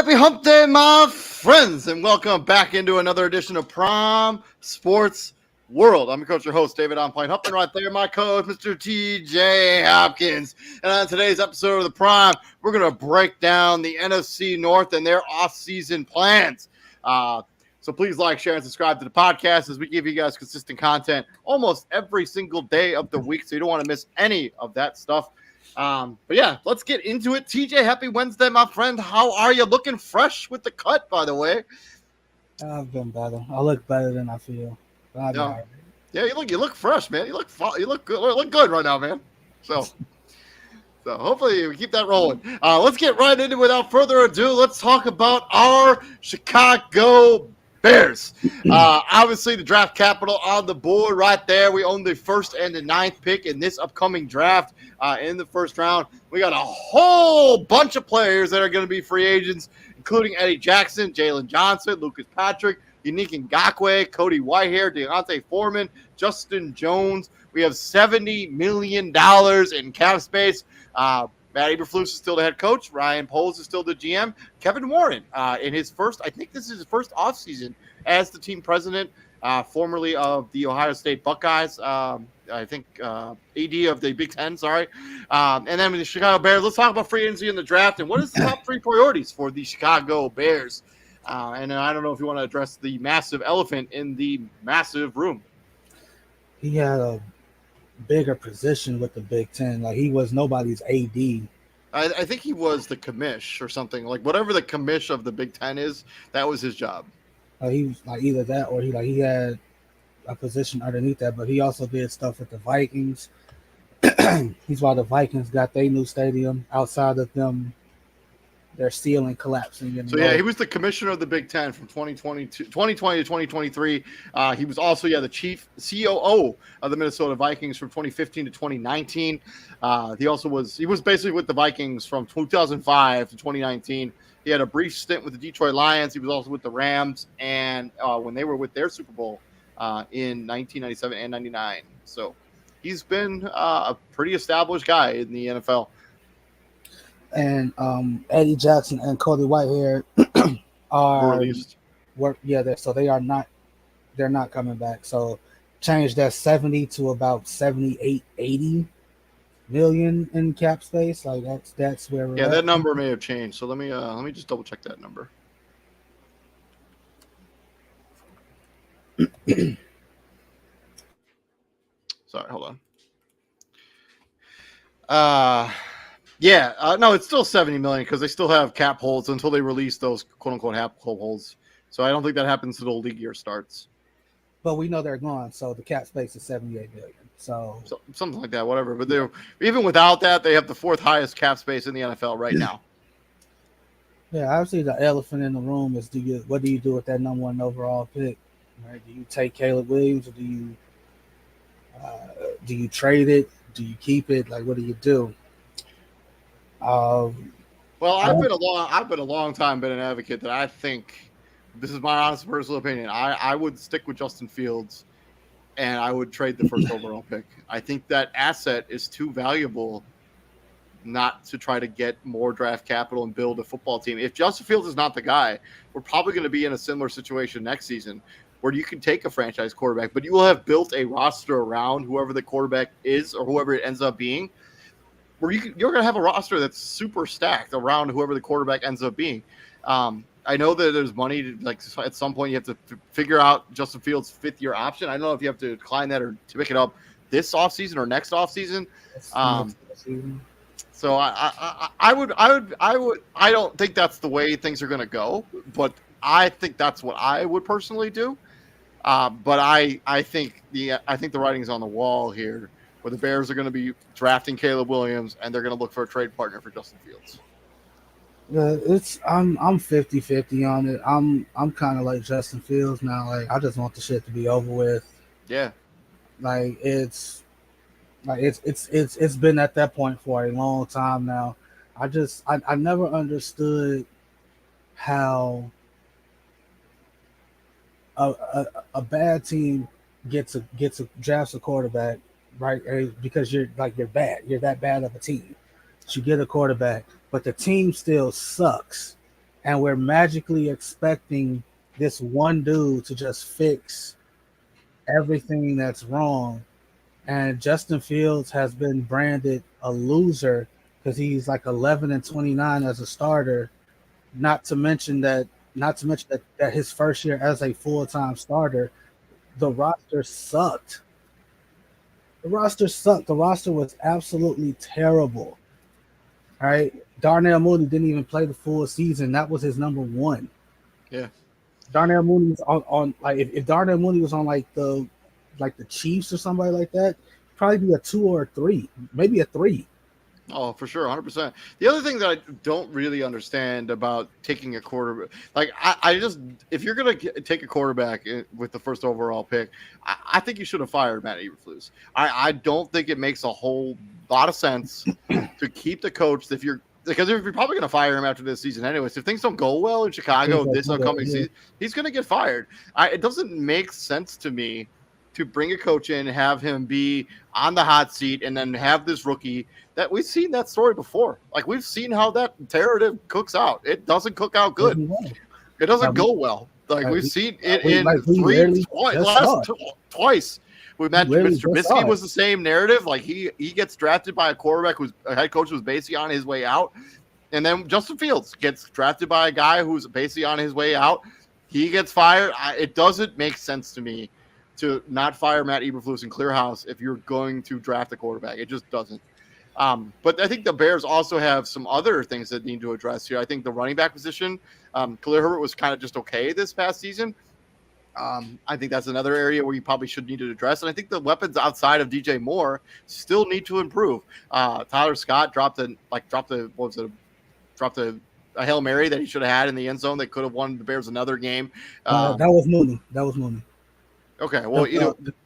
Happy Hump Day, my friends, and welcome back into another edition of Prime Sports World. I'm your coach, your host, David. I'm playing Humpton right there, my coach, Mr. TJ Hopkins. And on today's episode of the Prime, we're going to break down the NFC North and their off-season plans. So please like, share, and subscribe to the podcast as we give you guys consistent content almost every single day of the week, so you don't want to miss any of that stuff. But yeah, let's get into it. TJ, happy Wednesday, my friend. How are you? Looking fresh with the cut, by the way. I've been better. I look better than I feel. Yeah, you look fresh, man. You look good. Look good right now, man. So hopefully we keep that rolling. Let's get right into it without further ado. Let's talk about our Chicago Bears. Obviously, the draft capital on the board right there. We own the first and the ninth pick in this upcoming draft in the first round. We got a whole bunch of players that are going to be free agents, including Eddie Jackson, Jalen Johnson, Lucas Patrick, Yannick Ngakoue, Cody Whitehair, Deontay Foreman, Justin Jones. We have $70 million in cap space. Matt Eberflus is still the head coach. Ryan Poles is still the GM. Kevin Warren, in his first, I think this is his first offseason as the team president, formerly of the Ohio State Buckeyes. I think AD of the Big Ten, sorry. And then with the Chicago Bears, let's talk about free agency in the draft and what is the top three priorities for the Chicago Bears. And I don't know if you want to address the massive elephant in the massive room. He had a bigger position with the Big Ten. Like, he was nobody's AD. I think he was the commish or something. Like, whatever the commish of the Big Ten is, that was his job. He was like either that or he had a position underneath that, but he also did stuff with the Vikings. He's why the Vikings got their new stadium outside of them. Their ceiling collapsing. So, yeah, he was the commissioner of the Big Ten from 2020 to 2023. He was also, the chief COO of the Minnesota Vikings from 2015 to 2019. He was basically with the Vikings from 2005 to 2019. He had a brief stint with the Detroit Lions. He was also with the Rams, and when they were with their Super Bowl in 1997 and 99. So he's been a pretty established guy in the NFL. And Eddie Jackson and Cody Whitehair are released. So they're not coming back. So change that 70 to about 78, 80 million in cap space. Like that's where we're at. That number may have changed. So let me just double check that number. Sorry, hold on. No, it's still 70 million because they still have cap holds until they release those quote unquote cap holds. So I don't think that happens until the league year starts. But we know they're gone, so the cap space is 78 million. So something like that, whatever. But they're even without that, they have the fourth highest cap space in the NFL right now. Yeah, obviously the elephant in the room is what do you do with that number one overall pick? Right? Do you take Caleb Williams or do you trade it? Do you keep it? Like, what do you do? Well, I've been a long time been an advocate that I think, this is my honest personal opinion, I would stick with Justin Fields and I would trade the first overall pick. I think that asset is too valuable not to try to get more draft capital and build a football team. If Justin Fields is not the guy, we're probably going to be in a similar situation next season where you can take a franchise quarterback, but you will have built a roster around whoever the quarterback is or whoever it ends up being, where you're going to have a roster that's super stacked around whoever the quarterback ends up being. I know that there's money to, like, at some point you have to figure out Justin Fields' fifth-year option. I don't know if you have to decline that or to pick it up this offseason or next offseason. So I don't think that's the way things are going to go, but I think that's what I would personally do. But I think the writing's on the wall here, where the Bears are going to be drafting Caleb Williams and they're going to look for a trade partner for Justin Fields. Yeah, I'm 50-50 on it. I'm kind of like Justin Fields now. Like, I just want the shit to be over with. Yeah. It's been at that point for a long time now. I never understood how a bad team drafts a quarterback, right? Because you're bad. You're that bad of a team. You get a quarterback, but the team still sucks, and we're magically expecting this one dude to just fix everything that's wrong. And Justin Fields has been branded a loser because he's like 11-29 as a starter. Not to mention that his first year as a full-time starter, the roster sucked. The roster sucked. The roster was absolutely terrible. All right. Darnell Mooney didn't even play the full season. That was his number one. Yeah. Darnell Mooney was on like if Darnell Mooney was on like the Chiefs or somebody like that, probably be a 2 or a 3, maybe a 3. Oh, for sure, 100%. The other thing that I don't really understand about taking a quarterback, like I just, if you're gonna take a quarterback with the first overall pick, I think you should have fired Matt Eberflus. I don't think it makes a whole lot of sense to keep the coach because if you're probably gonna fire him after this season anyways. If things don't go well in Chicago this upcoming season, he's gonna get fired. It doesn't make sense to me to bring a coach in, have him be on the hot seat, and then have this rookie that we've seen that story before. Like we've seen how that narrative cooks out. It doesn't cook out good. It doesn't go well. Like we've seen it twice. With Mr. Trubisky was the same narrative. Like he gets drafted by a quarterback who's a head coach who's basically on his way out. And then Justin Fields gets drafted by a guy who's basically on his way out. He gets fired. It doesn't make sense to me to not fire Matt Eberflus and clear house if you're going to draft a quarterback. It just doesn't. But I think the Bears also have some other things that need to address here. I think the running back position, Khalil Herbert was kind of just okay this past season. I think that's another area where you probably should need to address. And I think the weapons outside of DJ Moore still need to improve. Tyler Scott dropped a Hail Mary that he should have had in the end zone that could have won the Bears another game. That was Mooney. Okay, well,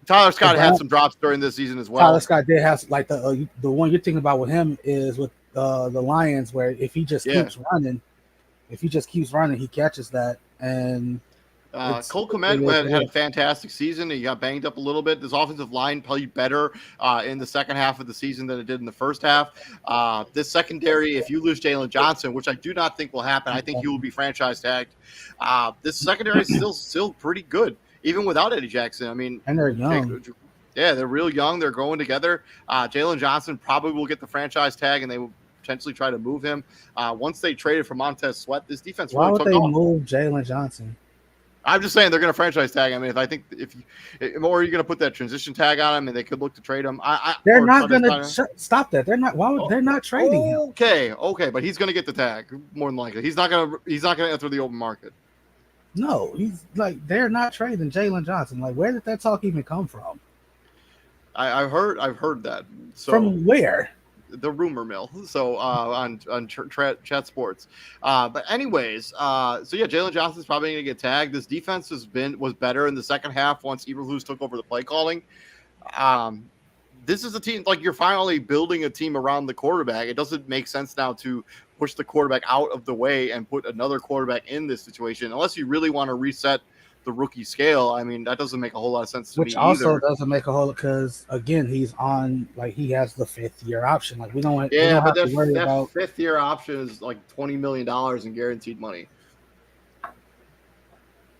Tyler Scott had some drops during this season as well. Tyler Scott did have like the one you're thinking about with him is with the Lions, where if he just keeps running, he catches that. And Cole Kmet had a fantastic season. He got banged up a little bit. This offensive line played better in the second half of the season than it did in the first half. This secondary, if you lose Jalen Johnson, which I do not think will happen, I think he will be franchise tagged. This secondary is still pretty good, even without Eddie Jackson. I mean, and they're young. Yeah, they're real young. They're growing together. Jalen Johnson probably will get the franchise tag, and they will potentially try to move him. Once they traded for Montez Sweat, this defense Why really would took they off. move Jalen Johnson? I'm just saying they're going to franchise tag him. I mean, or are you going to put that transition tag on him, and they could look to trade him? They're not going to stop that. They're not. They're not trading him? Okay, but he's going to get the tag more than likely. He's not going to enter the open market. No, he's like they're not trading Jalen Johnson. Like, where did that talk even come from? I've heard that. So, from where? The rumor mill. So on Chat Sports. But anyways, so yeah, Jalen Johnson's probably going to get tagged. This defense was better in the second half once Eberflus took over the play calling. This is a team, like, you're finally building a team around the quarterback. It doesn't make sense now to push the quarterback out of the way and put another quarterback in this situation unless you really want to reset the rookie scale. I mean, that doesn't make a whole lot of sense to me. Which also doesn't make a whole, because again, he's on, like, he has the 5th year option. Like, we don't have to worry about 5th year option is like $20 million in guaranteed money.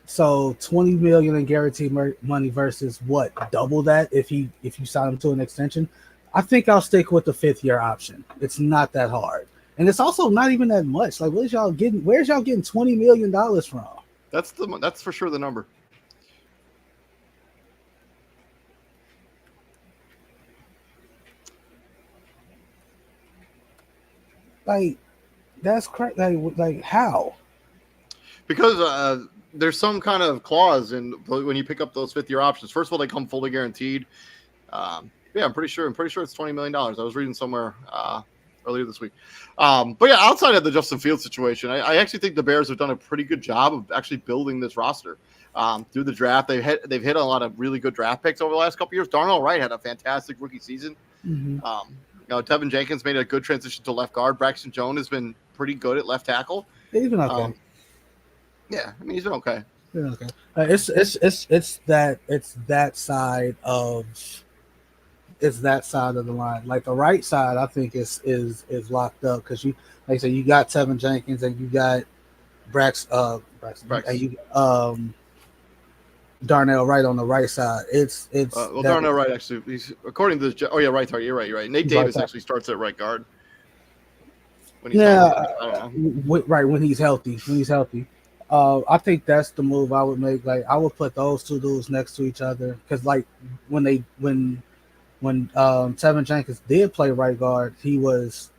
So $20 million in guaranteed money versus what? Double that if you sign him to an extension. I think I'll stick with the 5th year option. It's not that hard, and it's also not even that much. Like, where's y'all getting $20 million from? That's for sure the number. Like, that's crazy. Like how? Because there's some kind of clause in when you pick up those 5th year options. First of all, they come fully guaranteed. Yeah, I'm pretty sure it's $20 million. I was reading somewhere earlier this week. But yeah, outside of the Justin Fields situation, I actually think the Bears have done a pretty good job of actually building this roster. Through the draft, they've hit a lot of really good draft picks over the last couple of years. Darnell Wright had a fantastic rookie season. Mm-hmm. Tevin Jenkins made a good transition to left guard. Braxton Jones has been pretty good at left tackle. He's been okay. Yeah, I mean, he's been okay. Okay. It's that side of the line. Like, the right side, I think is locked up because you, like I said, you got Tevin Jenkins and you got Braxton, and you Darnell Wright on the right side. It's Well, Darnell Wright actually, he's according to the. Oh yeah, right. Sorry, you're right. You're right. Nate He's Davis right actually starts at right guard when he's healthy. I don't know. right when he's healthy. I think that's the move I would make. Like I would put those two dudes next to each other because like when Tevin Jenkins did play right guard, he was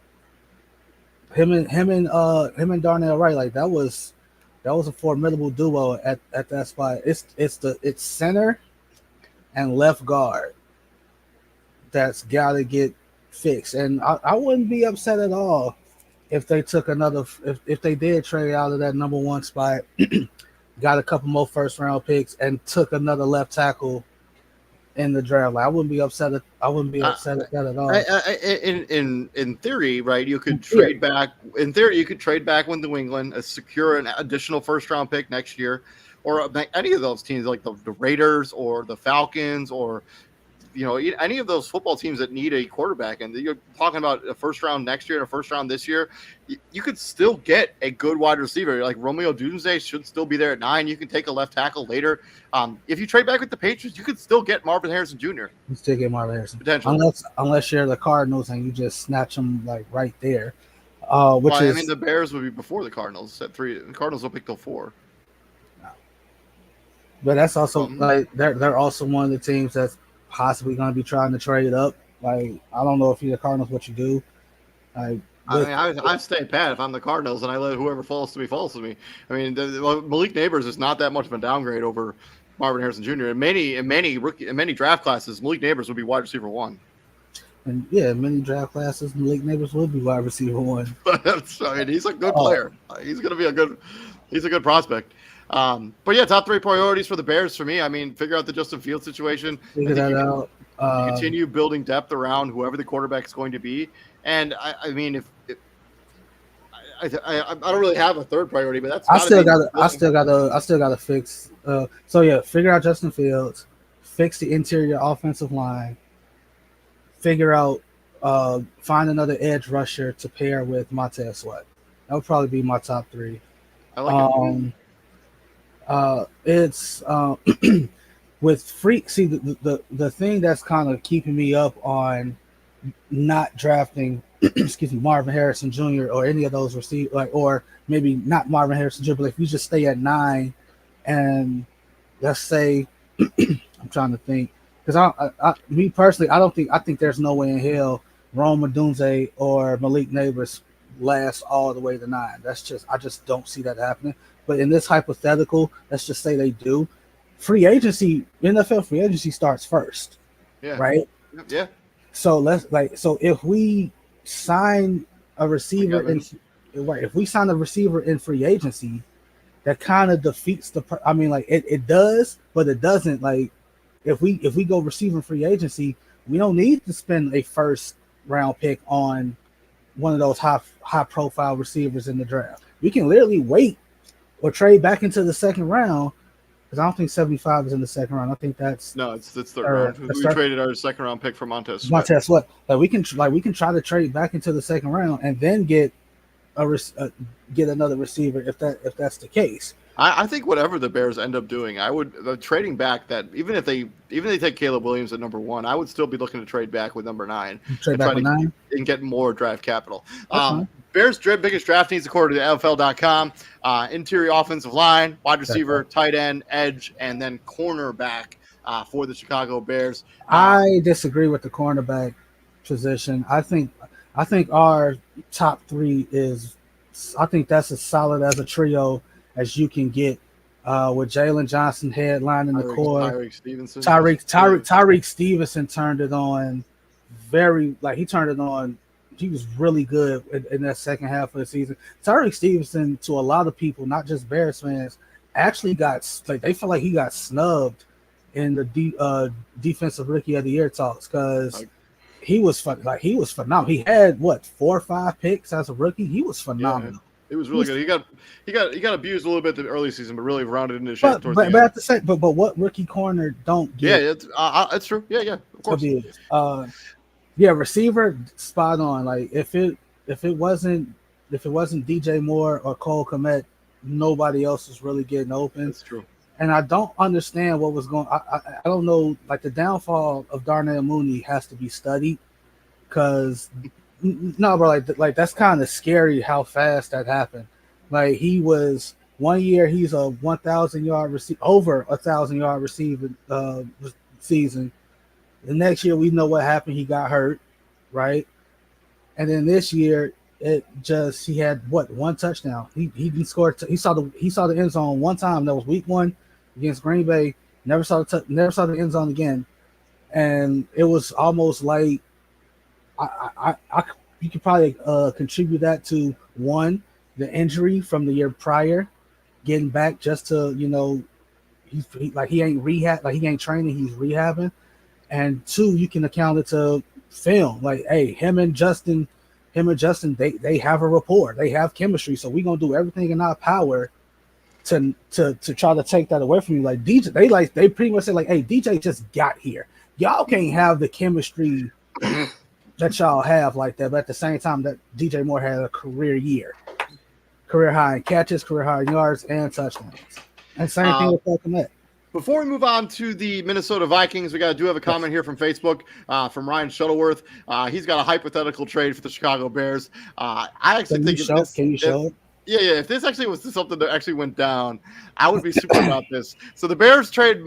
him and Darnell Wright. Like that was a formidable duo at that spot. It's center and left guard that's got to get fixed, and I wouldn't be upset at all if they took another if they did trade out of that number one spot, got a couple more first round picks, and took another left tackle in the draft. Like, I wouldn't be upset at that at all. In theory, right? You could trade back. In theory, you could trade back with New England, secure an additional first round pick next year, or any of those teams like the Raiders or the Falcons or any of those football teams that need a quarterback, and you're talking about a first round next year and a first round this year, you could still get a good wide receiver. Like Romeo Doomsday should still be there at 9. You can take a left tackle later. If you trade back with the Patriots, you could still get Marvin Harrison Jr. You still get Marvin Harrison. Potentially. Unless you're the Cardinals and you just snatch them like right there. The Bears would be before the Cardinals at 3. The Cardinals will pick till 4. But that's also like they're also one of the teams that's possibly going to be trying to trade up. Like, I don't know if you're the Cardinals, what you do. Like, I stay pat if I'm the Cardinals, and I let whoever falls to me falls to me. I mean, Malik Neighbors is not that much of a downgrade over Marvin Harrison Jr. In many draft classes, Malik Neighbors would be wide receiver 1. And many draft classes, Malik Neighbors would be wide receiver 1. I mean, he's a good player. He's going to be a good prospect. But yeah, top 3 priorities for the Bears for me. I mean, figure out the Justin Fields situation. Figure that out. Continue building depth around whoever the quarterback is going to be. And I mean, I don't really have a third priority, but that's I still gotta fix. Figure out Justin Fields, fix the interior offensive line, figure out find another edge rusher to pair with Montez Sweat. That would probably be my top 3. I like it. It's with Freak. See, the thing that's kind of keeping me up on not drafting, Marvin Harrison Jr. or any of those receivers, or maybe not Marvin Harrison Jr., but if you just stay at 9, and let's say, I'm trying to think, because me personally, I think there's no way in hell Rome Odunze or Malik Neighbors last all the way to 9. I just don't see that happening. But in this hypothetical, let's just say they do. NFL free agency starts first. Yeah. Right? Yeah. So if we sign a receiver if we sign a receiver in free agency, that kind of defeats it does, but it doesn't. Like if we go receiver free agency, we don't need to spend a first round pick on one of those high profile receivers in the draft. We can literally wait or trade back into the second round, because I don't think 75 is in the second round. I think it's third round. We traded our second round pick for Montez Sweat. Like we can try to trade back into the second round and then get another receiver if that's the case. I think whatever the Bears end up doing, I would trading back that even if they take Caleb Williams at number 1, I would still be looking to trade back with number 9. Trade back with 9 and get more draft capital. Bears' biggest draft needs, according to NFL.com, interior offensive line, wide receiver, tight end, edge, and then cornerback for the Chicago Bears. I disagree with the cornerback position. I think our top 3 is. I think that's as solid as a trio as you can get, with Jalen Johnson headlining the core. Tyreek Stevenson turned it on he was really good in that second half of the season. Tyreek Stevenson, to a lot of people, not just Bears fans, actually they feel like he got snubbed in the defensive rookie of the year talks, because he was phenomenal. He had 4 or 5 picks as a rookie. He was phenomenal. Yeah. It was really good. He got abused a little bit the early season, but really rounded into shape towards the end. But at the same, but what rookie corner don't get? Yeah, it's true. Yeah, of course. Receiver spot on. Like if it wasn't DJ Moore or Cole Kmet, nobody else was really getting open. That's true. And I don't understand what was going. I don't know. Like the downfall of Darnell Mooney has to be studied because no, bro. Like that's kind of scary how fast that happened. Like he was 1 year he's a 1,000 yard over 1,000 yard receiving season. The next year we know what happened. He got hurt, right? And then this year it just he had what one touchdown. He didn't score. He saw the end zone one time. That was week 1 against Green Bay. Never saw the end zone again. And it was almost like you could probably contribute that to one, the injury from the year prior, getting back just to he ain't rehab, like he ain't training, he's rehabbing, and two, you can account it to film. Like, hey, him and Justin, they have a rapport, they have chemistry, so we're gonna do everything in our power to try to take that away from you. Like DJ, they pretty much said like, hey, DJ just got here. Y'all can't have the chemistry that y'all have like that, but at the same time, that DJ Moore had a career high in catches, career high in yards, and touchdowns. And same thing with Falcon Net. Before we move on to the Minnesota Vikings, we have a comment here from Facebook from Ryan Shuttleworth. He's got a hypothetical trade for the Chicago Bears. I actually think can you show it? Yeah. If this actually was something that actually went down, I would be super about this. So the Bears trade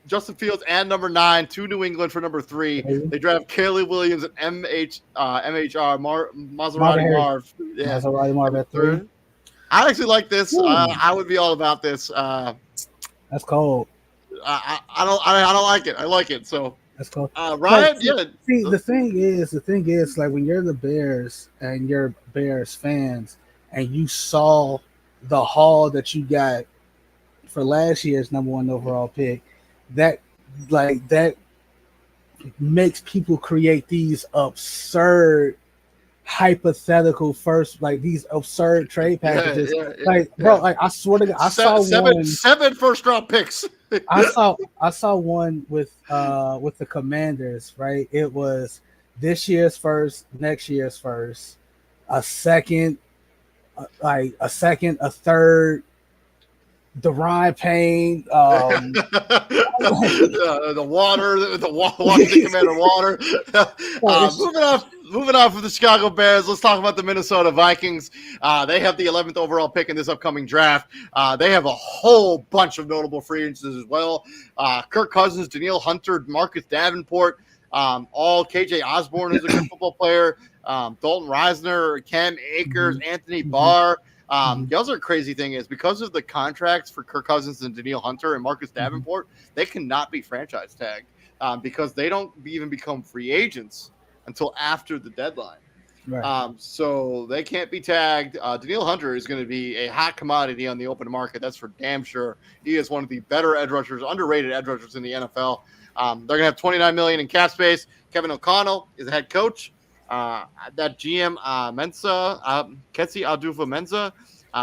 Justin Fields and number 9 to New England for number 3. They draft Caleb Williams and MHR Maserati Marv. Yeah, Maserati Marv at 3. I actually like this. I would be all about this. That's cold. I don't like it. I like it. So that's cold. Ryan, yeah. See, the thing is, like when you're the Bears and you're Bears fans, and you saw the haul that you got for last year's number 1 overall pick, that makes people create these absurd hypothetical first, like these absurd trade packages. Bro, like I swear to God, I saw seven first round picks. I saw one with the Commanders, right? It was this year's first, next year's first, a second, a third, Deron Payne, the Washington Commander water. Moving on from the Chicago Bears, let's talk about the Minnesota Vikings. They have the 11th overall pick in this upcoming draft. They have a whole bunch of notable free agents as well. Kirk Cousins, Danielle Hunter, Marcus Davenport, all KJ Osborne is a good football player. Dalton Reisner, Cam Akers, Anthony Barr. The other crazy thing is because of the contracts for Kirk Cousins and Danielle Hunter and Marcus Davenport, they cannot be franchise tagged because they don't even become free agents until after the deadline. Right. So they can't be tagged. Danielle Hunter is going to be a hot commodity on the open market. That's for damn sure. He is one of the better edge rushers, underrated edge rushers in the NFL. They're going to have $29 million in cap space. Kevin O'Connell is the head coach. That GM Ketsi Adufa-Menza.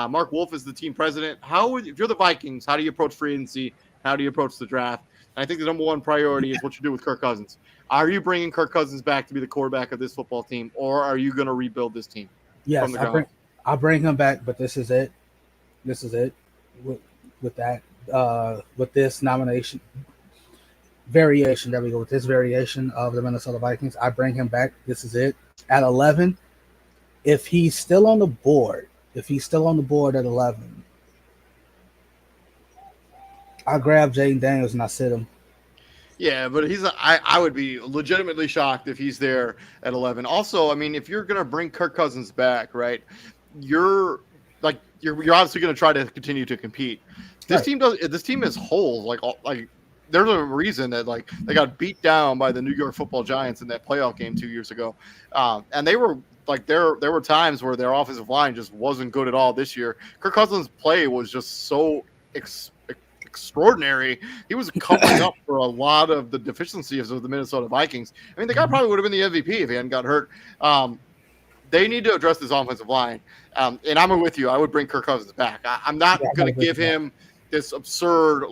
Mark Wolf is the team president. If you're the Vikings, how do you approach free agency? How do you approach the draft? And I think the number one priority is what you do with Kirk Cousins. Are you bringing Kirk Cousins back to be the quarterback of this football team, or are you going to rebuild this team? Yes, I'll bring him back, but this is it. This is it with that. With this nomination variation, there we go. With this variation of the Minnesota Vikings, I bring him back. This is it. At 11, if he's still on the board at 11, I grab Jaden Daniels and I sit him. Yeah, but I would be legitimately shocked if he's there at 11. Also, I mean, if you're going to bring Kirk Cousins back, right, you're obviously going to try to continue to compete. This team has holes. Like there's a reason that like they got beat down by the New York Football Giants in that playoff game 2 years ago. And they were like there were times where their offensive line just wasn't good at all this year. Kirk Cousins' play was just so extraordinary. He was covering up for a lot of the deficiencies of the Minnesota Vikings. I mean, the guy probably would have been the MVP if he hadn't got hurt. They need to address this offensive line. And I'm with you. I would bring Kirk Cousins back. I'm not going to give him this absurd,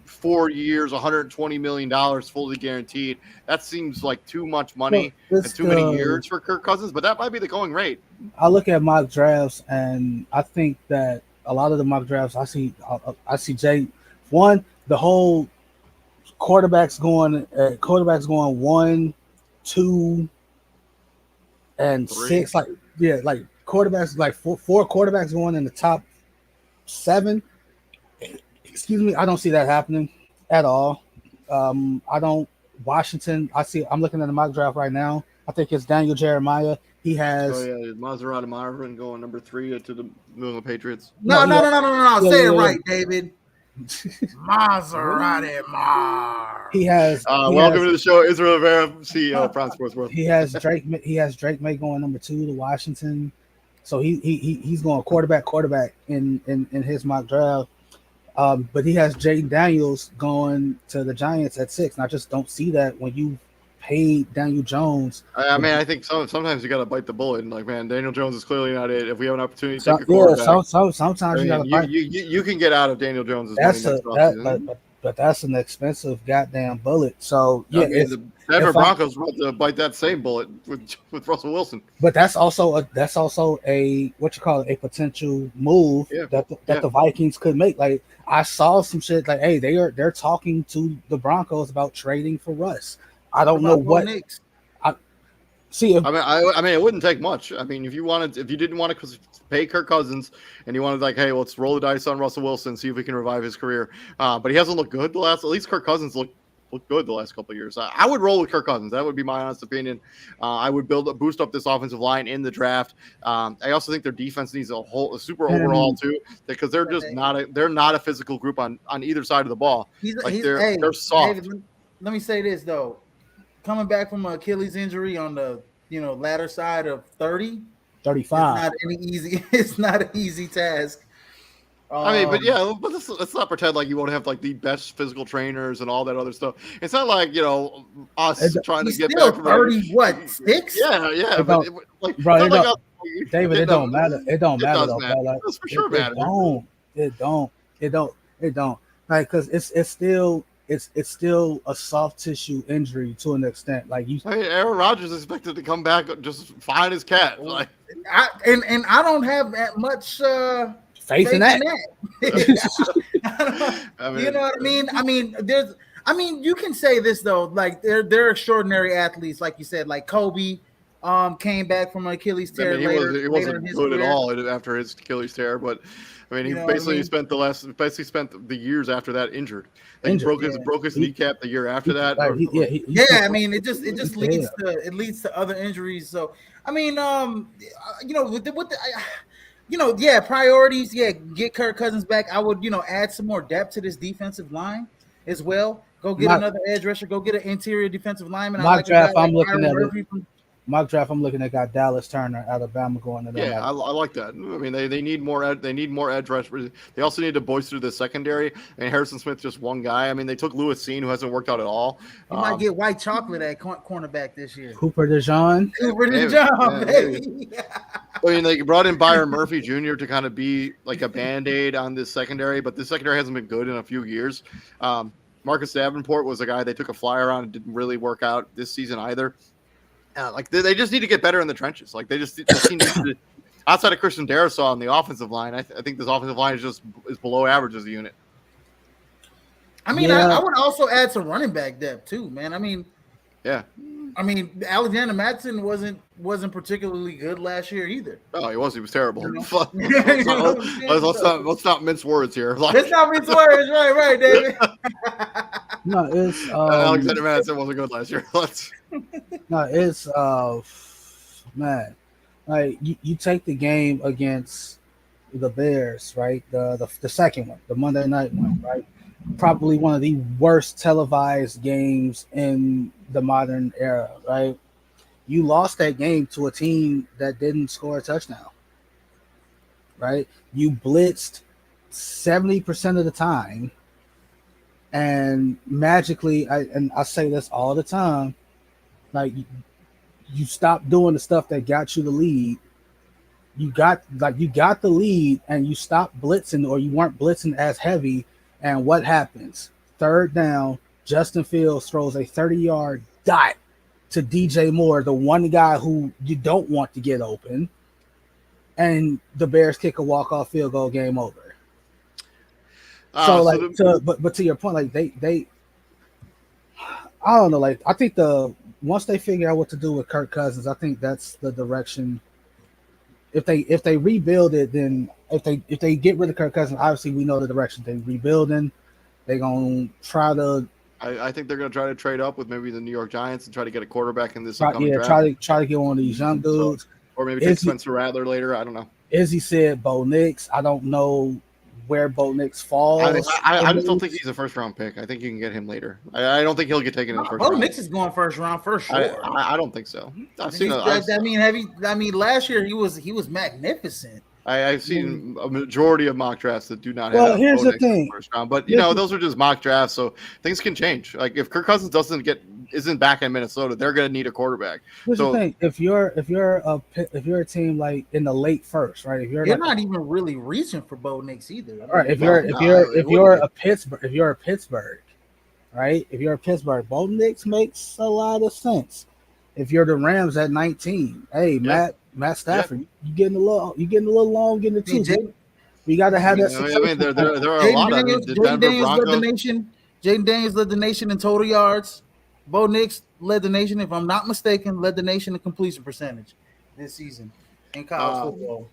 4 years, $120 million fully guaranteed. That seems like too much money and too many years for Kirk Cousins, but that might be the going rate. I look at mock drafts, and I think that a lot of the mock drafts, I see Jay one the whole quarterbacks going 1, 2, and 3. 6. Like yeah, like quarterbacks like four quarterbacks going in the top 7. Excuse me, I don't see that happening at all. I don't. Washington. I'm looking at the mock draft right now. I think it's Daniel Jeremiah. He Oh has yeah, Maserati Marvin going number 3 to the New England Patriots. No. Yeah, Say yeah, it yeah. right, David. Maserati Mar. He has. Welcome to the show, Israel Rivera, CEO of Prime Sports World. He has Drake. He has Drake May going number 2 to Washington. So he's going quarterback in his mock draft. But he has Jaden Daniels going to the Giants at 6. And I just don't see that when you paid Daniel Jones. I mean, I think sometimes you got to bite the bullet. And like, man, Daniel Jones is clearly not it. If we have an opportunity to take a quarterback, sometimes you got to bite. You can get out of Daniel Jones's But that's an expensive goddamn bullet. So yeah, the Denver Broncos about to bite that same bullet with Russell Wilson. But that's also a what you call it, a potential move that the Vikings could make. Like I saw some shit like, hey, they're talking to the Broncos about trading for Russ. I don't know what. I mean, it wouldn't take much. I mean, if you didn't want to pay Kirk Cousins and you wanted like, hey, let's roll the dice on Russell Wilson, see if we can revive his career. But he hasn't looked good at least Kirk Cousins looked good the last couple of years. I would roll with Kirk Cousins. That would be my honest opinion. I would boost up this offensive line in the draft. I also think their defense needs a super overhaul too, because they're just not a physical group on either side of the ball. They're soft. David, let me say this though. Coming back from an Achilles injury on the latter side of 35, it's not an easy task. I mean, but let's not pretend like you won't have like the best physical trainers and all that other stuff. It's not like us trying to get back from 6? Yeah, but David, it don't matter. It don't matter though. Like, it for sure matters. It don't. Like, because it's still a soft tissue injury to an extent. Like Aaron Rodgers is expected to come back just fine as cat. Like, I don't have that much faith in that. I mean, you know what I mean? You can say this though, like they're extraordinary athletes, like you said, like Kobe came back from an Achilles tear. He wasn't good at all after his Achilles tear, but I mean, he basically spent the years after that injured. Like he broke his kneecap the year after that. I mean, it just leads to other injuries. So I mean, priorities. Yeah, get Kirk Cousins back. I would, add some more depth to this defensive line as well. Go get another edge rusher. Go get an interior defensive lineman. Mock draft, I'm looking at got Dallas Turner, Alabama going to them. Yeah, I like that. I mean, they need more edge rushers. They also need to bolster the secondary. And Harrison Smith just one guy. I mean, they took Lewis Seen, who hasn't worked out at all. You might get white chocolate at cornerback this year. Cooper DeJean, baby. I mean, they brought in Byron Murphy Jr. to kind of be like a Band-Aid on this secondary, but this secondary hasn't been good in a few years. Marcus Davenport was a guy they took a flyer on and didn't really work out this season either. Like they just need to get better in the trenches. Like they need to, outside of Christian Darrisaw on the offensive line, I think this offensive line is below average as a unit. I mean, I would also add some running back depth too, man. I mean, Alexander Mattison wasn't particularly good last year either. Oh, he was. He was terrible. Let's not mince words here. Let's not mince words, right, David. No, it's Alexander Mattison wasn't good last year. It's man, like you take the game against the Bears, right? The second one, the Monday night one, right? Probably one of the worst televised games in the modern era, right? You lost that game to a team that didn't score a touchdown, right? You blitzed 70% of the time, and magically, I say this all the time, like you stopped doing the stuff that got you the lead. You got the lead, and you stopped blitzing, or you weren't blitzing as heavy. And what happens? Third down, Justin Fields throws a 30-yard dot to DJ Moore, the one guy who you don't want to get open. and the Bears kick a walk-off field goal, game over. So But to your point, like they I don't know, like I think once they figure out what to do with Kirk Cousins, I think that's the direction. If they rebuild it, then if they get rid of Kirk Cousins, obviously we know the direction they rebuilding. They're gonna try to. I think they're going to try to trade up with maybe the New York Giants and try to get a quarterback in this upcoming draft. Try to get one of these young dudes, or maybe take Spencer Rattler later. I don't know. Izzy said Bo Nix. I don't know where Bo Nix falls. I just don't think he's a first round pick. I think you can get him later. I don't think he'll get taken in the first round. Bo Nix is going first round for sure. I don't think so. Last year he was magnificent. I've seen a majority of mock drafts that do not have. Well, here's the thing. First round, but those are just mock drafts, so things can change. Like if Kirk Cousins isn't back in Minnesota, they're going to need a quarterback. Here's the thing: if you're a team like in the late first, right? If you're not even really reaching for Bo Nix either. All right, if you're a Pittsburgh, right? If you're a Pittsburgh, Bo Nix makes a lot of sense. If you're the Rams at 19, hey, Matt Stafford, you getting a little long in the tooth. We got to have that. I mean, there are a lot of the Denver Broncos. Jaden Daniels led the nation in total yards. Bo Nix led the nation, if I'm not mistaken, led the nation in completion percentage this season in college football.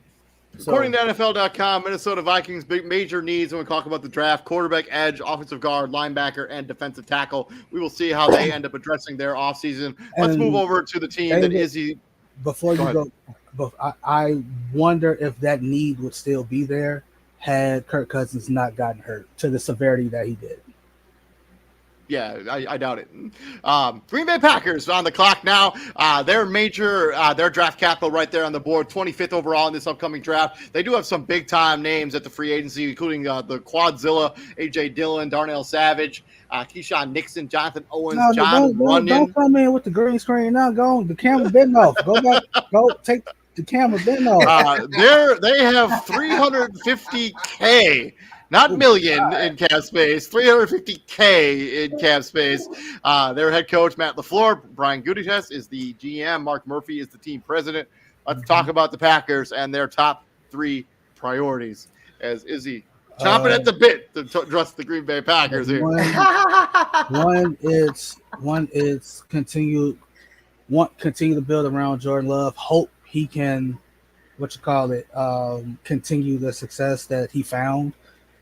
According to NFL.com, Minnesota Vikings big major needs when we talk about the draft: quarterback, edge, offensive guard, linebacker, and defensive tackle. We will see how they end up addressing their offseason. Let's move over to the team that Izzy. Before you go, I wonder if that need would still be there had Kirk Cousins not gotten hurt to the severity that he did. Yeah, I doubt it. Green Bay Packers on the clock now. Their draft capital right there on the board, 25th overall in this upcoming draft. They do have some big-time names at the free agency, including the Quadzilla, A.J. Dillon, Darnell Savage, Keyshawn Nixon, Jonathan Owens, John Runyon. Don't come in with the green screen now. Go. The camera been off. Go back. Go take the camera been off. They have $350K. Not million in cap space, $350K in cap space. Their head coach, Matt LaFleur, Brian Gutekunst is the GM, Mark Murphy is the team president. Let's talk about the Packers and their top three priorities as Izzy chomping at the bit to trust the Green Bay Packers here. One is continue to build around Jordan Love. Hope he can, continue the success that he found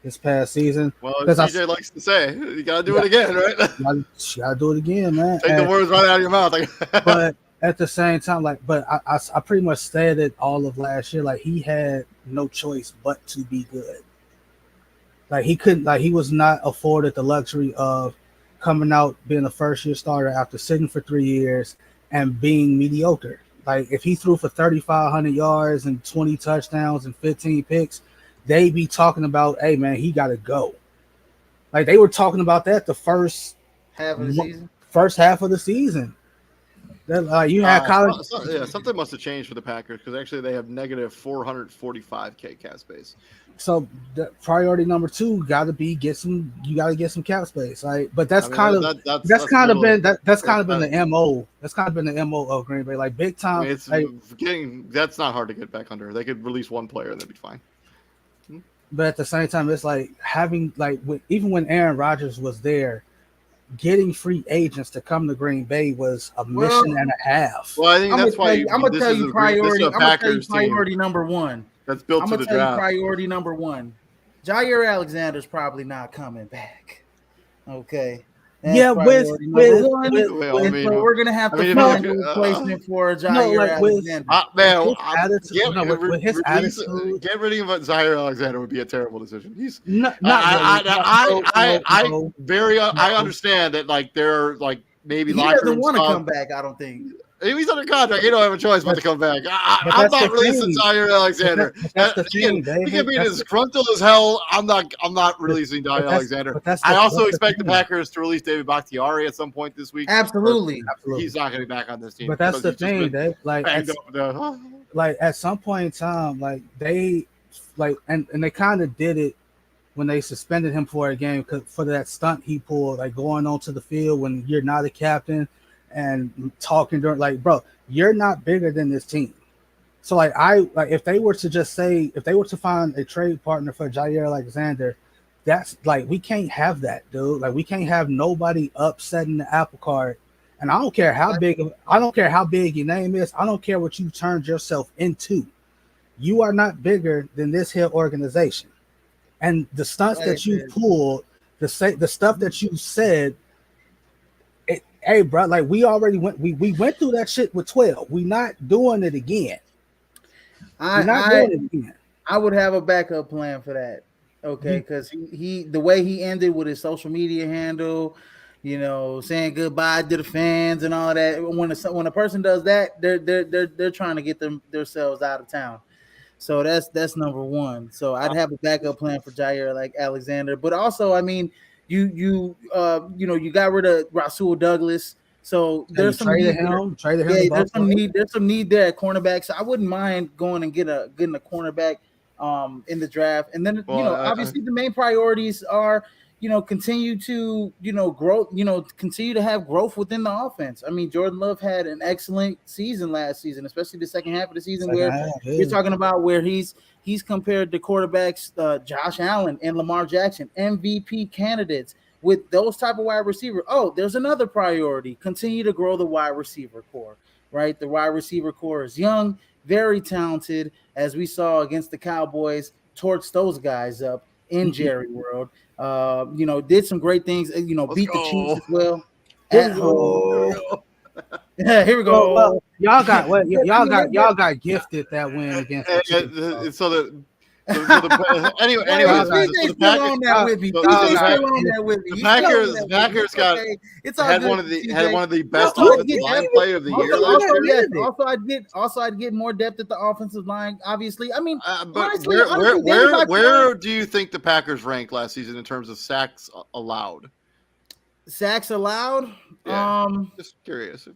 this past season. Well, as DJ likes to say, you gotta do it again, right? You gotta do it again, man. Take the words right out of your mouth. But at the same time, I pretty much said it all of last year. Like he had no choice but to be good. Like he was not afforded the luxury of coming out being a first-year starter after sitting for 3 years and being mediocre. Like if he threw for 3,500 yards and 20 touchdowns and 15 picks, they be talking about, hey man, he got to go. Like they were talking about that the first half of the season. You had college. Something must have changed for the Packers because actually they have negative $445K cap space. So the priority number 2 got to be get some cap space, right? But that's kind of been the MO. That's kind of been the MO of Green Bay, like big time. That's not hard to get back under. They could release one player and they'd be fine. But at the same time, it's like having even when Aaron Rodgers was there, getting free agents to come to Green Bay was a mission and a half. Well, I think that's why I'm gonna tell you priority number 1. That's built to the draft. I'm gonna tell you priority number 1. Jair Alexander's probably not coming back. Okay. That's we're gonna have to find a replacement for Jair Alexander. Get rid of Jair Alexander would be a terrible decision. He's I understand that they're maybe he doesn't want to come back. I don't think. He's under contract. He don't have a choice but to come back. I'm not releasing Jair Alexander. He can be disgruntled as hell. I'm not releasing Jair Alexander. I also expect the Packers to release David Bakhtiari at some point this week. Absolutely. He's not going to be back on this team. But that's the thing, Dave. At some point in time, they kind of did it when they suspended him for a game for that stunt he pulled, going onto the field when you're not a captain. And talking during bro, you're not bigger than this team. So like if they were to just say if they were to find a trade partner for Jair Alexander, that's like we can't have that, dude. Like we can't have nobody upsetting the apple cart. And I don't care how big your name is. I don't care what you turned yourself into. You are not bigger than this here organization. And the stunts that you pulled, the stuff that you said, hey, bro, like we already went through that shit with 12. We not doing it again. I would have a backup plan for that. Okay, because he the way he ended with his social media handle, saying goodbye to the fans and all that. When a person does that, they're trying to get themselves out of town. So that's number one. So I'd have a backup plan for Jair like Alexander, but also, I mean, you got rid of Rasul Douglas. So there's some need. There's some need there at cornerback. So I wouldn't mind going and getting a cornerback in the draft. And then obviously the main priorities are continue to grow, continue to have growth within the offense. I mean, Jordan Love had an excellent season last season, especially the second half of the season you're talking about where he's compared to quarterbacks Josh Allen and Lamar Jackson, MVP candidates. With those type of wide receiver, there's another priority. Continue to grow the wide receiver core, right? The wide receiver core is young, very talented, as we saw against the Cowboys, torched those guys up in Jerry World. Did some great things, beat the Chiefs as well. At home. Yeah, here we go. Well, y'all got gifted that win against the Chiefs. Anyway, the Packers had one of the best offensive line play of the year last year. Also, I'd get more depth at the offensive line. Obviously, I mean, but honestly, where do you think the Packers ranked last season in terms of sacks allowed? Sacks allowed? Yeah, just curious. I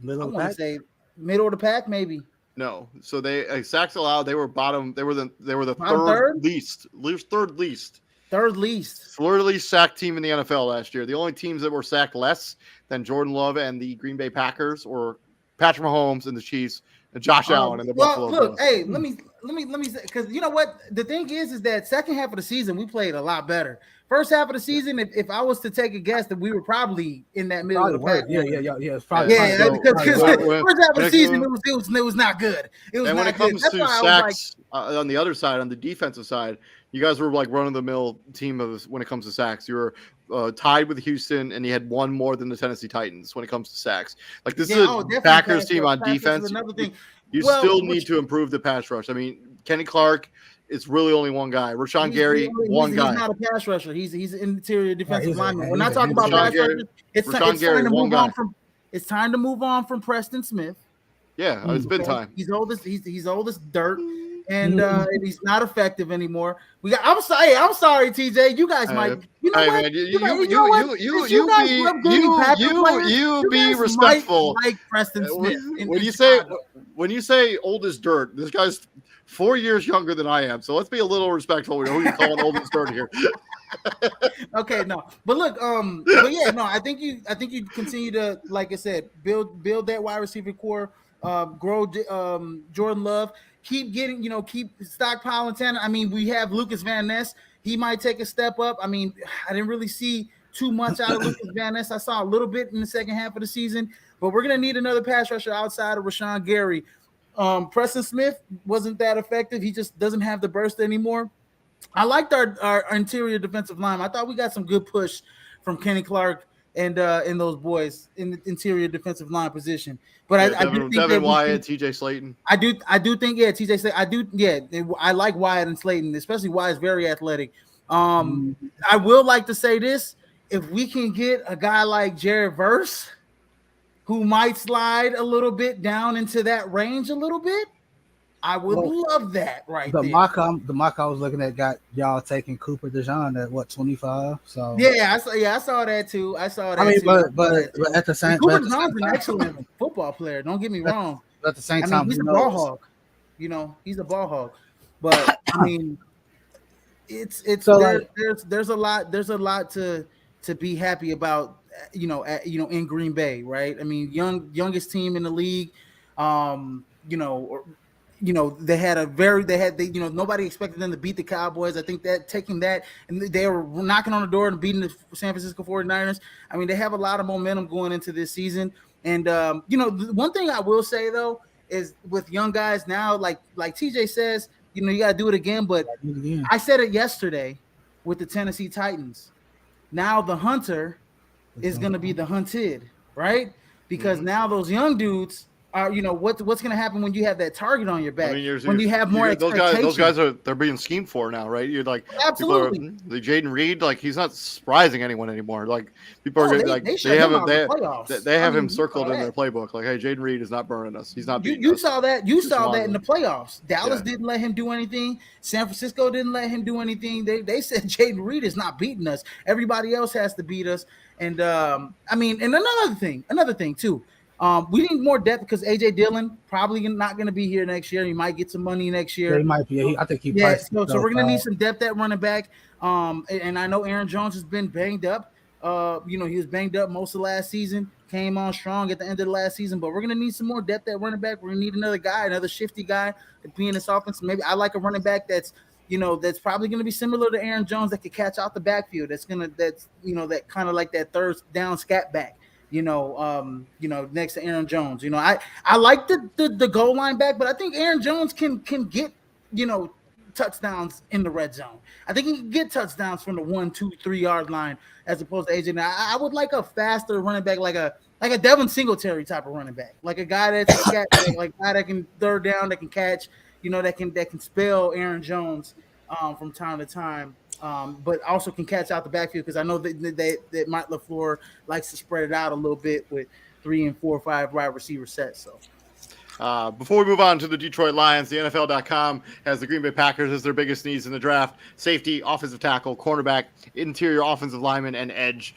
want to say middle of the pack, maybe. No, so they sacks allowed. They were bottom. They were the third least. Third least sacked team in the NFL last year. The only teams that were sacked less than Jordan Love and the Green Bay Packers, or Patrick Mahomes and the Chiefs, and Josh Allen and the Buffalo Bills. Look, hey, let me say, because you know what the thing is that second half of the season we played a lot better. First half of the season, if I was to take a guess, that we were probably in that middle of the pack. It's probably because first half of the season it was not good. It was. And when it comes to sacks on the other side, on the defensive side, you guys were like run of the mill team when it comes to sacks. You were tied with Houston, and you had one more than the Tennessee Titans when it comes to sacks. Like this is a Packers team on defense. Another thing. You still need to improve the pass rush. I mean, Kenny Clark. It's really only one guy. Rashawn Gary, one guy. He's not a pass rusher. He's an interior defensive lineman. We're not talking about pass rushers. It's time to move on from Preston Smith. Yeah, it's been time. He's old as dirt, and he's not effective anymore. I'm sorry, TJ. You guys might. You be respectful. Like Preston Smith. When you say old as dirt, this guy's 4 years younger than I am, so let's be a little respectful. We know who you call an old and dirt here. Okay, no, but look, but yeah, no, I think you continue to, like I said, build that wide receiver core, grow Jordan Love, keep stockpiling talent. I mean, we have Lucas Van Ness. He might take a step up. I mean, I didn't really see too much out of Lucas Van Ness. I saw a little bit in the second half of the season, but we're gonna need another pass rusher outside of Rashawn Gary. Preston Smith wasn't that effective. He just doesn't have the burst anymore. I liked our interior defensive line. I thought we got some good push from Kenny Clark and those boys in the interior defensive line position. But I do think Devin Wyatt, TJ Slayton. I do think TJ Slayton. I like Wyatt and Slayton, especially Wyatt's very athletic. I will like to say this: if we can get a guy like Jared Verse, who might slide a little bit down into that range a little bit, I would love that the mock I was looking at got y'all taking Cooper DeJean at 25. So I saw that too. I mean, but at the same time, Cooper DeJean's an excellent football player. Don't get me wrong. At the same time, he's a ball hog. He's a ball hog. But I mean, there's a lot to be happy about. In Green Bay, right? I mean, youngest team in the league. You know, or, they had nobody expected them to beat the Cowboys. I think that taking that, and they were knocking on the door and beating the San Francisco 49ers. I mean, they have a lot of momentum going into this season. And the one thing I will say though is with young guys now, like TJ says, you got to do it again. But I said it yesterday with the Tennessee Titans. Now the hunter is going to be the hunted, right? Because now those young dudes are, what's going to happen when you have that target on your back? I mean, when you have more expectations. Those guys they're being schemed for now, right? You're like, absolutely. The Jaden Reed, like he's not surprising anyone anymore. Like people are they have him circled in their playbook. Like, hey, Jaden Reed is not burning us. He's not beating us. You saw that in the playoffs. Dallas didn't let him do anything. San Francisco didn't let him do anything. They said Jaden Reed is not beating us. Everybody else has to beat us. And and another thing too. We need more depth because AJ Dillon probably not going to be here next year. He might get some money next year. Yeah, he might be. I think he. Yeah. So we're going to need some depth at running back. And I know Aaron Jones has been banged up. He was banged up most of last season. Came on strong at the end of the last season. But we're going to need some more depth at running back. We're going to need another guy, another shifty guy to be in this offense. Maybe I like a running back that's probably going to be similar to Aaron Jones that could catch out the backfield. That kind of like that third down scat back. Next to Aaron Jones. I like the goal line back, but I think Aaron Jones can get, touchdowns in the red zone. I think he can get touchdowns from the 1, 2, 3 yard line as opposed to AJ. Now, I would like a faster running back, like a Devin Singletary type of running back, like a guy that's like a guy that can third down, that can catch, that can spell Aaron Jones from time to time. But also can catch out the backfield because I know that Mike LaFleur likes to spread it out a little bit with 3 and 4 or 5 wide receiver sets. So, before we move on to the Detroit Lions, the NFL.com has the Green Bay Packers as their biggest needs in the draft: safety, offensive tackle, cornerback, interior offensive lineman, and edge.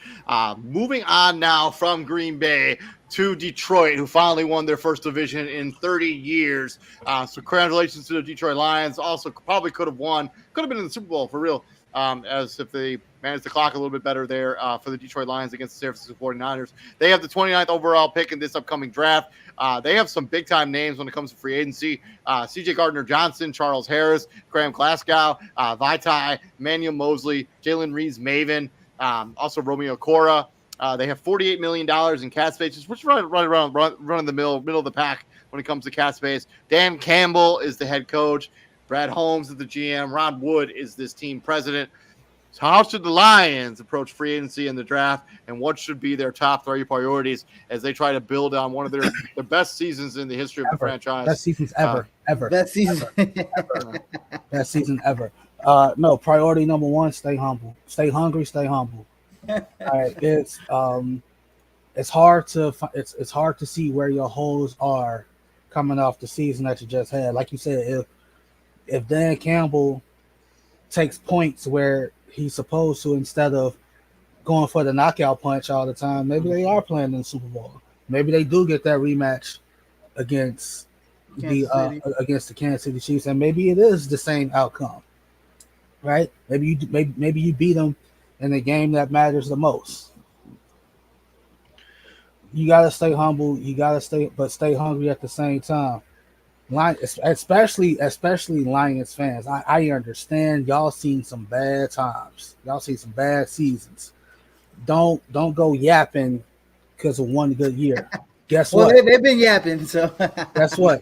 Moving on now from Green Bay to Detroit, who finally won their first division in 30 years. So congratulations to the Detroit Lions. Also probably could have been in the Super Bowl for real. As if they managed the clock a little bit better there for the Detroit Lions against the San Francisco 49ers. They have the 29th overall pick in this upcoming draft. They have some big-time names when it comes to free agency. C.J. Gardner-Johnson, Charles Harris, Graham Glasgow, Vaitai, Emmanuel Mosley, Jalen Reeves-Maven, also Romeo Cora. They have $48 million in cap space, which is right around the middle of the pack when it comes to cap space. Dan Campbell is the head coach. Brad Holmes is the GM. Ron Wood is this team president. So how should the Lions approach free agency and the draft, and what should be their top 3 priorities as they try to build on one of their best seasons in the history of the franchise? Best seasons ever. Best season. Best season ever. No, priority number 1, stay humble. Stay hungry, stay humble. All right, it's hard to see where your holes are coming off the season that you just had. Like you said, if Dan Campbell takes points where he's supposed to instead of going for the knockout punch all the time, maybe they are playing in the Super Bowl. Maybe they do get that rematch against the Kansas City Chiefs, and maybe it is the same outcome, right? Maybe you beat them in the game that matters the most. You gotta stay humble. You gotta stay hungry at the same time. Especially Lions fans. I understand y'all seen some bad times. Y'all seen some bad seasons. Don't go yapping because of one good year. Guess what? They've been yapping. So guess what?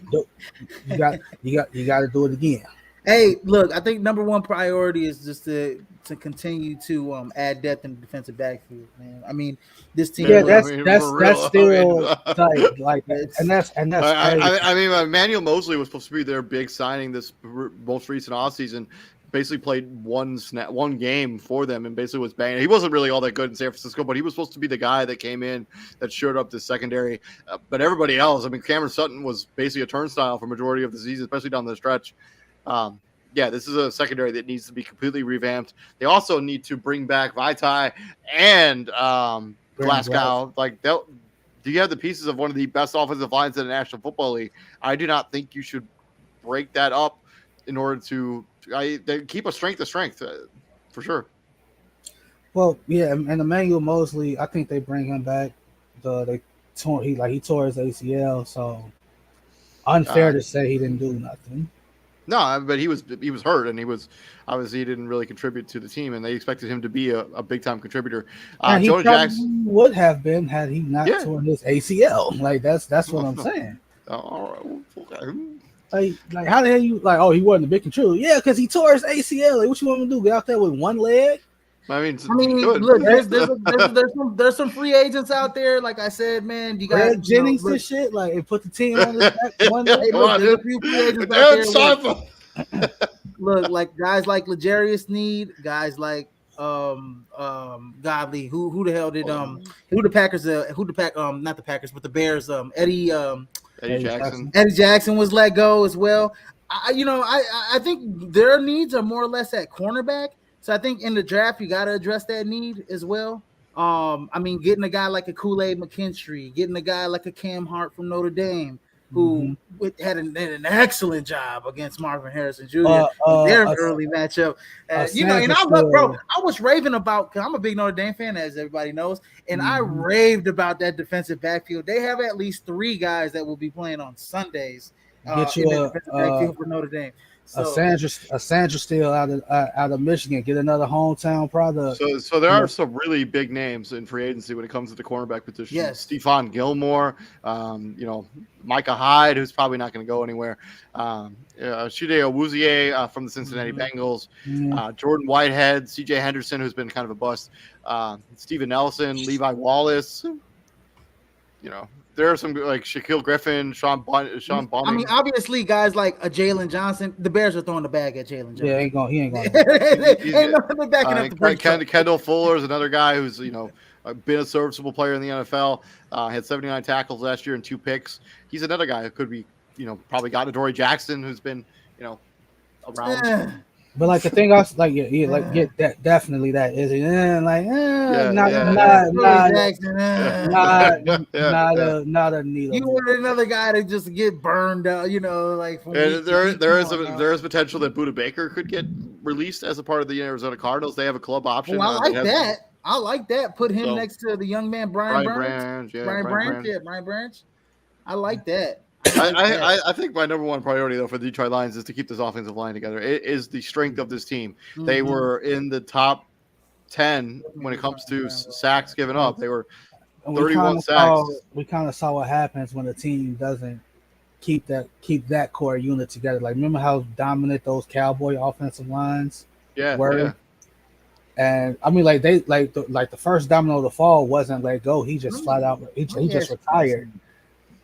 You got to do it again. Hey, look, I think number 1 priority is just to continue to add depth in the defensive backfield, man. I mean, this team. Yeah, that's still like and that's. I mean, Emmanuel Mosley was supposed to be their big signing this most recent offseason. Basically played one game for them and basically was banged. He wasn't really all that good in San Francisco, but he was supposed to be the guy that came in that showed up the secondary. But everybody else, I mean, Cameron Sutton was basically a turnstile for majority of the season, especially down the stretch. This is a secondary that needs to be completely revamped. They also need to bring back Vaitai and Glasgow. Do you have the pieces of one of the best offensive lines in the National Football League? I do not think you should break that up in order to keep a strength to strength for sure. Well, yeah, and Emmanuel Mosley, I think they bring him back. He tore his ACL, so Unfair to say he didn't do nothing. No, but he was hurt, and he was obviously he didn't really contribute to the team, and they expected him to be a big time contributor. And he Jonah Jackson would have been had he not torn his ACL. Like that's what I'm saying. All right. Like how the hell you like? Oh, he wasn't a big contributor. Yeah, because he tore his ACL. Like, what you want him to do? Get out there with one leg? I mean, look, there's some free agents out there. Like I said, man, you got Jennings and shit. Like, and put the team on his back. One leg. There's a few free agents out there. Look, like guys like L'Jarius Need, guys like Godley. Who the hell did who the Packers not the Packers but the Bears Eddie Jackson. Eddie Jackson was let go as well. I think their needs are more or less at cornerback. So I think in the draft you got to address that need as well. I mean, getting a guy like a Kool-Aid McKinstry, getting a guy like a Cam Hart from Notre Dame, who had an excellent job against Marvin Harrison Jr. Their early matchup. And I was raving about, because I'm a big Notre Dame fan, as everybody knows, and I raved about that defensive backfield. They have at least 3 guys that will be playing on Sundays in the defensive backfield for Notre Dame. So, a Sandra Steele out of Michigan, get another hometown product. So there are some really big names in free agency when it comes to the cornerback position. Yes. Stephon Gilmore, Micah Hyde, who's probably not going to go anywhere. Shide Awuzie from the Cincinnati Bengals. Jordan Whitehead, C.J. Henderson, who's been kind of a bust. Steven Nelson, Levi Wallace. There are some like Shaquille Griffin, Sean Bunting. I mean, obviously, guys like a Jalen Johnson. The Bears are throwing the bag at Jalen Johnson. Yeah, he ain't going. Kendall Fuller is another guy who's been a serviceable player in the NFL. Had 79 tackles last year and 2 picks. He's another guy who could be probably got Adoree Jackson, who's been around. But like the thing I was like, that definitely that is it. Not a needle. You want another guy to just get burned out, like. And there is potential that Budda Baker could get released as a part of the Arizona Cardinals. They have a club option. Well, I like that. Put him next to the young man Brian Branch. Brian Branch. I like that. I think my number one priority, though, for the Detroit Lions is to keep this offensive line together. It is the strength of this team. They were in the top 10 when it comes to sacks given up. They were 31 sacks. We kind of saw what happens when a team doesn't keep that core unit together. Like, remember how dominant those Cowboy offensive lines were? Yeah. And I mean, like the first domino to fall wasn't let go. He just flat out he just retired.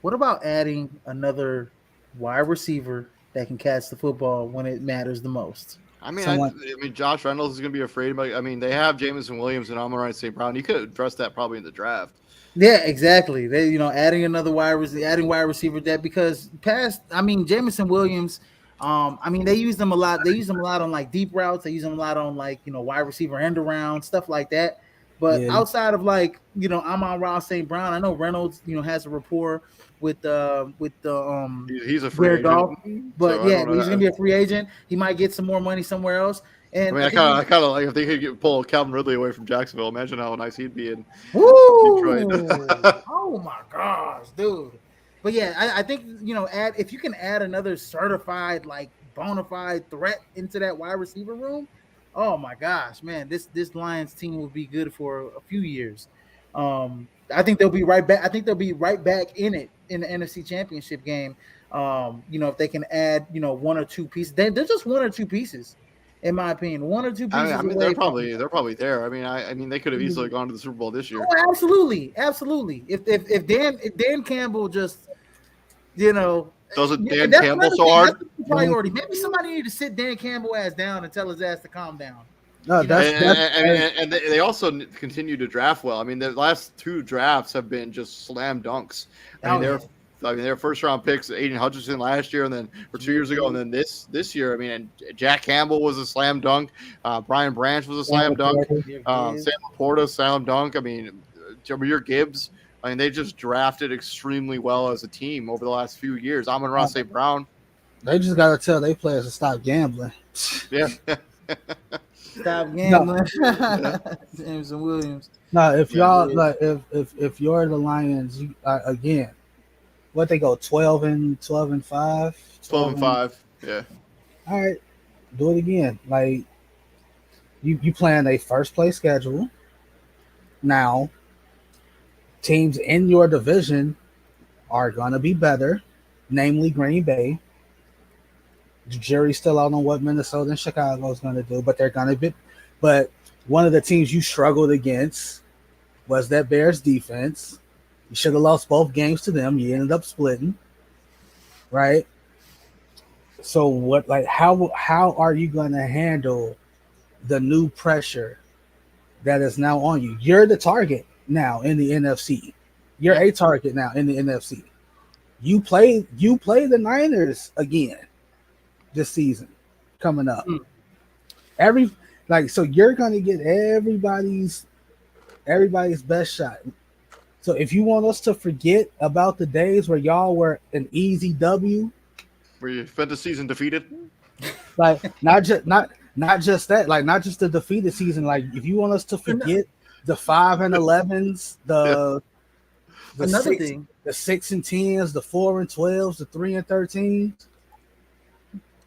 What about adding another wide receiver that can catch the football when it matters the most? I mean, Josh Reynolds is going to be afraid. But I mean, they have Jamison Williams and Amon-Ra St. Brown. You could address that probably in the draft. Yeah, exactly. They, adding another wide receiver that because Jamison Williams. They use them a lot. They use them a lot on like deep routes. They use them a lot on like wide receiver end around stuff like that. But outside of like Amon-Ra St. Brown, I know Reynolds has a rapport with the he's a free agent, but he's gonna be a free agent. He might get some more money somewhere else. And I kind of like if they could pull Calvin Ridley away from Jacksonville. Imagine how nice he'd be in Detroit. Oh my gosh, dude! But yeah, I think if you can add another certified like bona fide threat into that wide receiver room. Oh my gosh, man! This Lions team will be good for a few years. I think they'll be right back. I think they'll be right back in it in the NFC Championship game. If they can add, 1 or 2 pieces, they're just 1 or 2 pieces, in my opinion. 1 or 2 pieces. I mean, they're probably there. I mean, they could have easily gone to the Super Bowl this year. Oh, absolutely. If Dan Campbell just, doesn't Dan Campbell so hard? Priority. Maybe somebody need to sit Dan Campbell ass down and tell his ass to calm down. No, and they also continue to draft well. I mean, the last 2 drafts have been just slam dunks. Their first round picks, Aiden Hutchinson last year, and then 2 years ago, and then this year. I mean, and Jack Campbell was a slam dunk. Brian Branch was a slam dunk. Sam Laporta, slam dunk. I mean, Jahmyr Gibbs. I mean, they just drafted extremely well as a team over the last few years. Amon-Ra St. Brown. They just got to tell their players to stop gambling. Yeah. Stop gambling. Jameson Williams. No, if y'all if you're the Lions, again, what they go 12-5, 12-5. Yeah. All right, do it again. Like you plan a first place schedule. Now, teams in your division are gonna be better, namely Green Bay. The jury's still out on what Minnesota and Chicago is gonna do, but they're gonna be. But one of the teams you struggled against was that Bears defense. You should have lost both games to them. You ended up splitting, right? So what? Like how are you going to handle the new pressure that is now on you? You're the target now in the NFC. You're a target now in the NFC. You play the Niners again this season coming up. So you're going to get everybody's best shot. So if you want us to forget about the days where y'all were an easy W, where you spent the season defeated, like not just that, like not just the defeated season. Like if you want us to forget the 5-11s, the 6-10s, the 4-12s, the 3-13s.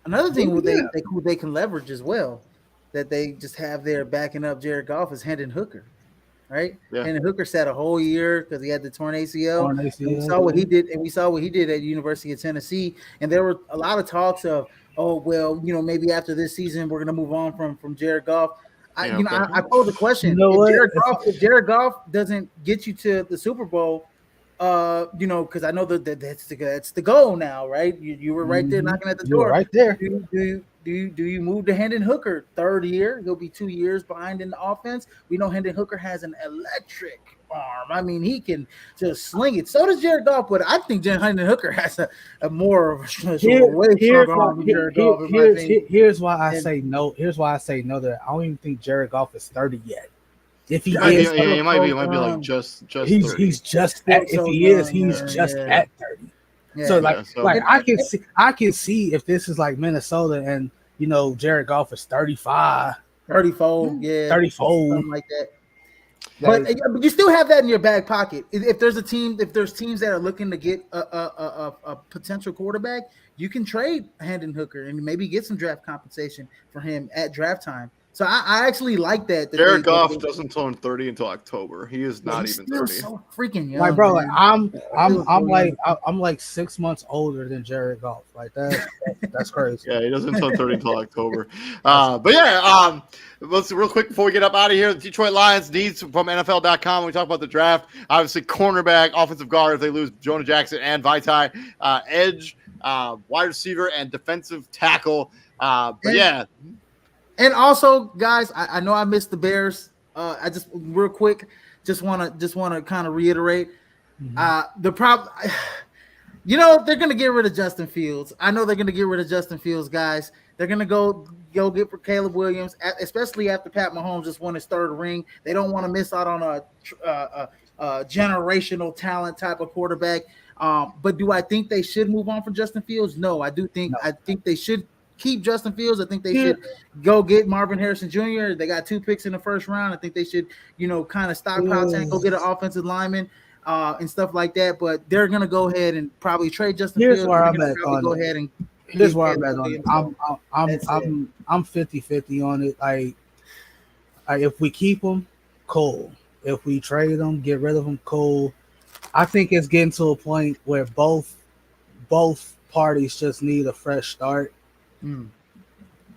Another thing they can leverage as well, that they just have there backing up Jared Goff is Hendon Hooker. Right, and Hooker sat a whole year because he had the torn ACL. And we saw what he did, and we saw what he did at the University of Tennessee. And there were a lot of talks of, oh well, maybe after this season we're going to move on from Jared Goff. I posed the question: if Jared Goff doesn't get you to the Super Bowl, because I know that's the goal now, right? You were right there knocking at the door, right there. Do you move to Hendon Hooker third year? He'll be 2 years behind in the offense. We know Hendon Hooker has an electric arm. I mean, he can just sling it. So does Jared Goff, but I think Hendon Hooker has a more of a way stronger arm than Jared Goff. Here's why I say no. Here's why I say no. That I don't even think Jared Goff is 30 yet. If he is, he might be like just. He's just at, if he is, he's just at 30. Yeah. So I can see if this is like Minnesota and Jared Goff is 35, 34, 34, something like that. But you still have that in your back pocket. If there's teams that are looking to get a potential quarterback, you can trade Hendon Hooker and maybe get some draft compensation for him at draft time. So I actually like that. Jared Goff doesn't turn 30 until October. He is not even 30. So freaking young. Like bro, like I'm like 6 months older than Jared Goff. Like that's crazy. Yeah, he doesn't turn 30 until October. Let's real quick before we get up out of here. The Detroit Lions needs from NFL.com. When we talk about the draft, obviously cornerback, offensive guard if they lose Jonah Jackson and Vaitai, edge, wide receiver, and defensive tackle. And also, guys, I know I missed the Bears. I just real quick just want to kind of reiterate the problem. They're gonna get rid of Justin Fields. I know they're gonna get rid of Justin Fields, guys. They're gonna go get for Caleb Williams, especially after Pat Mahomes just won his third ring. They don't want to miss out on a generational talent type of quarterback. But do I think they should move on from Justin Fields? No, I think they should keep Justin Fields. I think they should go get Marvin Harrison Jr. They got 2 picks in the first round. I think they should, kind of stockpile and go get an offensive lineman and stuff like that. But they're gonna go ahead and probably trade Justin Fields. Here's where I'm at on it. Here's where I'm at on it. I'm 50-50 on it. Like if we keep them, cool. If we trade them, get rid of them, cool. I think it's getting to a point where both parties just need a fresh start.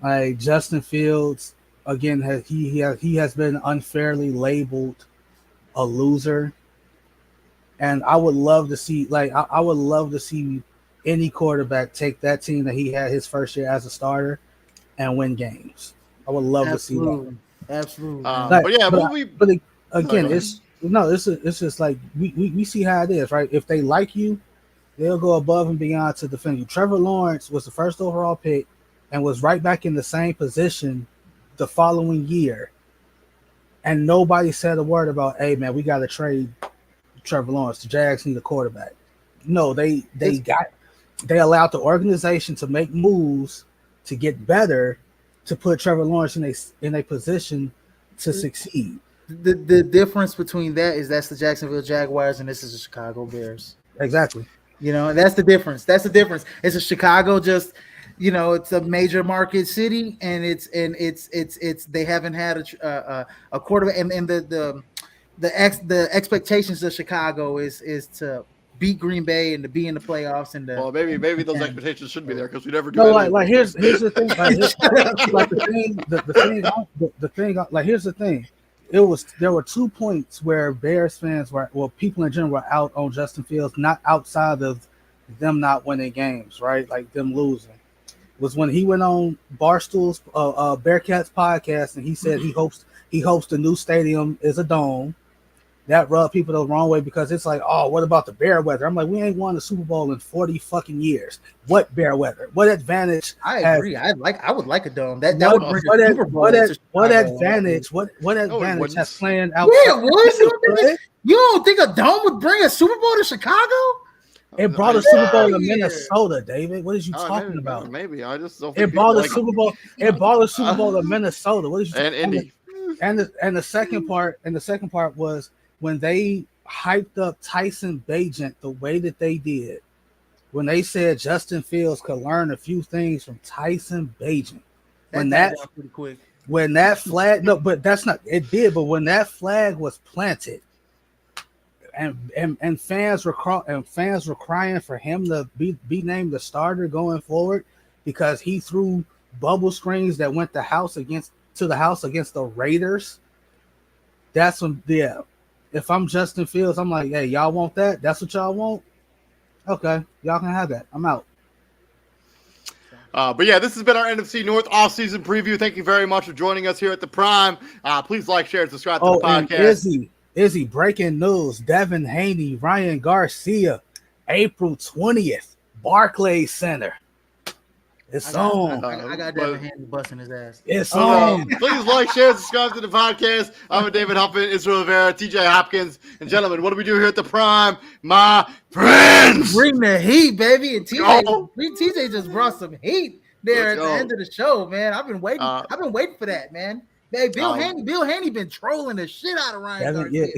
Like Justin Fields again he has been unfairly labeled a loser, and I would love to see I would love to see any quarterback take that team that he had his first year as a starter and win games. I would love to see that. Absolutely. But again, it's just like we see how it is, right? If they like you, they'll go above and beyond to defend you. Trevor Lawrence was the first overall pick and was right back in the same position the following year. And nobody said a word about, hey, man, we got to trade Trevor Lawrence. The Jags need a quarterback. No, they allowed the organization to make moves to get better to put Trevor Lawrence in a position to succeed. The difference between that is that's the Jacksonville Jaguars and this is the Chicago Bears. Exactly. You know, and that's the difference. That's the difference. It's a Chicago, just it's a major market city, and it's they haven't had a quarterback, and the expectations of Chicago is to beat Green Bay and to be in the playoffs and well, maybe those expectations shouldn't be there because we never do. No, that like here's the thing. Here's the thing. There were 2 points where Bears fans people in general were out on Justin Fields, not outside of them not winning games, right? Like them losing. Was when he went on Barstool's Bearcats podcast and he said he hopes the new stadium is a dome. That rubbed people the wrong way because it's like, oh, what about the bear weather? I'm like, we ain't won a Super Bowl in 40 fucking years. What bear weather? What advantage? I agree. I would like a dome. That would bring a Super Bowl. What advantage? What advantage has playing out? Yeah, you don't think a dome would bring a Super Bowl to Chicago? It brought a Super Bowl to Minnesota, David. What are you talking about? Maybe I just don't. It brought a Super Bowl. It brought a Super Bowl to Minnesota. What is you? And Indy. And the second part was when they hyped up Tyson Bagent the way that they did. When they said Justin Fields could learn a few things from Tyson Bagent. When that flag, no, but that's not it did. But when that flag was planted. And fans were crying for him to be named the starter going forward because he threw bubble screens that went to the house against the Raiders. That's when if I'm Justin Fields, I'm like, hey, y'all want that? That's what y'all want? Okay, y'all can have that. I'm out. But yeah, this has been our NFC North offseason preview. Thank you very much for joining us here at the Prime. Please like, share, and subscribe to the podcast. Izzy, breaking news. Devin Haney, Ryan Garcia, April 20th, Barclays Center. It's on. I got Devin Haney busting his ass. It's on. Please like, share, and subscribe to the podcast. I'm David Huffman, Israel Rivera, TJ Hopkins. And gentlemen, what do we do here at the Prime? My friends! Bring the heat, baby. And TJ just brought some heat there at the end of the show, man. I've been waiting. I've been waiting for that, man. Hey, Bill Haney been trolling the shit out of Ryan Garcia.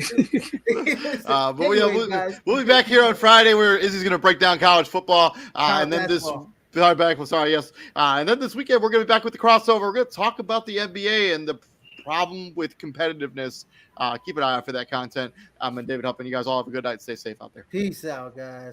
But we'll be back here on Friday where Izzy's going to break down college football. And then this weekend we're going to be back with the crossover. We're going to talk about the NBA and the problem with competitiveness. Keep an eye out for that content. I'm David Huffman. You guys all have a good night. Stay safe out there. Peace out, guys.